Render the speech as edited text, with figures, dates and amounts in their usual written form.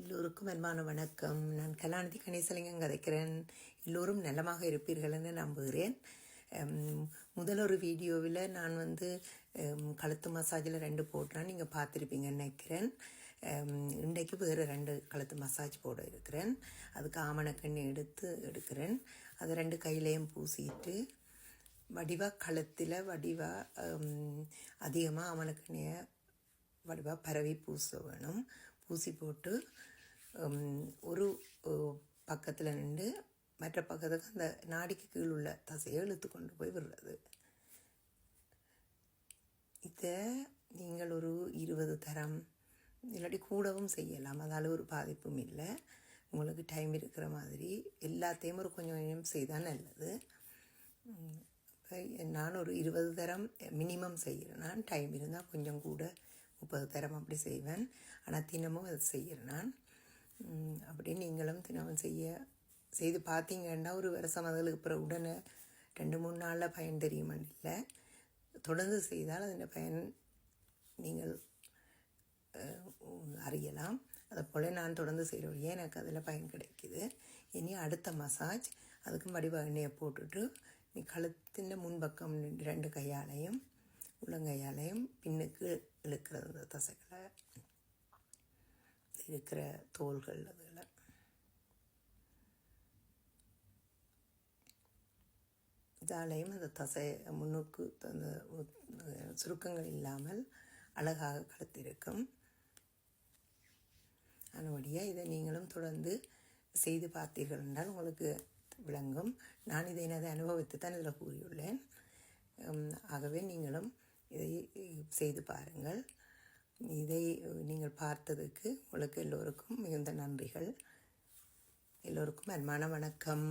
எல்லோருக்கும் அன்பான வணக்கம். நான் கலாநிதி கணேசலிங்கம் கதைக்கிறேன். எல்லோரும் நலமாக இருப்பீர்கள் என்று நம்புகிறேன். முதலொரு வீடியோவில் நான் கழுத்து மசாஜில் 2 போட்டேன், நீங்கள் பார்த்துருப்பீங்கன்னு நினைக்கிறேன். இன்றைக்கு வேறு 2 கழுத்து மசாஜ் போட இருக்கிறேன். அதுக்கு ஆமணக்கண்ணி எடுக்கிறேன். அதை 2 கையிலையும் பூசிட்டு வடிவாக கழுத்தில் அதிகமாக ஆமணக்கண்ணியை வடிவாக பரவி பூச வேணும். பூசி போட்டு ஒரு பக்கத்தில் நின்று மற்ற பக்கத்துக்கு அந்த நாடிக்கு கீழ் உள்ள தசையை இழுத்து கொண்டு போய் விடுறது. இதை நீங்கள் ஒரு 20 தரம் இல்லாட்டி கூடவும் செய்யலாம். அதால் ஒரு பாதிப்பும் இல்லை. உங்களுக்கு டைம் இருக்கிற மாதிரி எல்லாத்தையும் ஒரு கொஞ்சம் கொஞ்சம் செய்தால் நல்லது. நான் ஒரு 20 தரம் மினிமம் செய்கிறேன். நான் டைம் இருந்தால் கொஞ்சம் கூட 30 தரம் அப்படி செய்வேன். ஆனால் தினமும் அதை செய்கிறேன் நான். அப்படி நீங்களும் தினமும் செய்து பார்த்தீங்கன்னா ஒரு வருஷம் அதுக்கு அப்புறம் உடனே 2-3 நாளில் பயன் தெரியுமான்னு இல்லை. தொடர்ந்து செய்தால் அதன் பயன் நீங்கள் அறியலாம். அதை போல் நான் தொடர்ந்து செய்கிற வழியே எனக்கு அதில் பயன் கிடைக்கிது. இனி அடுத்த மசாஜ் அதுக்கு வடிவ எண்ணெயை போட்டுட்டு நீ கழுத்தின் முன்பக்கம் 2 கையாலையும் உள்ளங்கையாலையும் பின்னுக்கு இழுக்கிறது. அந்த தசைகளை இருக்கிற தோள்கள் அதில் இதாலையும் அந்த தசை முன்னுக்கு அந்த சுருக்கங்கள் இல்லாமல் அழகாக கழுத்திருக்கும். அதனுடைய இதை நீங்களும் தொடர்ந்து செய்து பார்த்தீர்கள் என்றால் உங்களுக்கு விளங்கும். நான் இதை எனது அனுபவித்து தான் இதில் கூறியுள்ளேன். ஆகவே நீங்களும் இதை செய்து பாருங்கள். இதை நீங்கள் பார்த்ததுக்கு உங்களுக்கு எல்லோருக்கும் மிகுந்த நன்றிகள். எல்லோருக்கும் அன்பான வணக்கம்.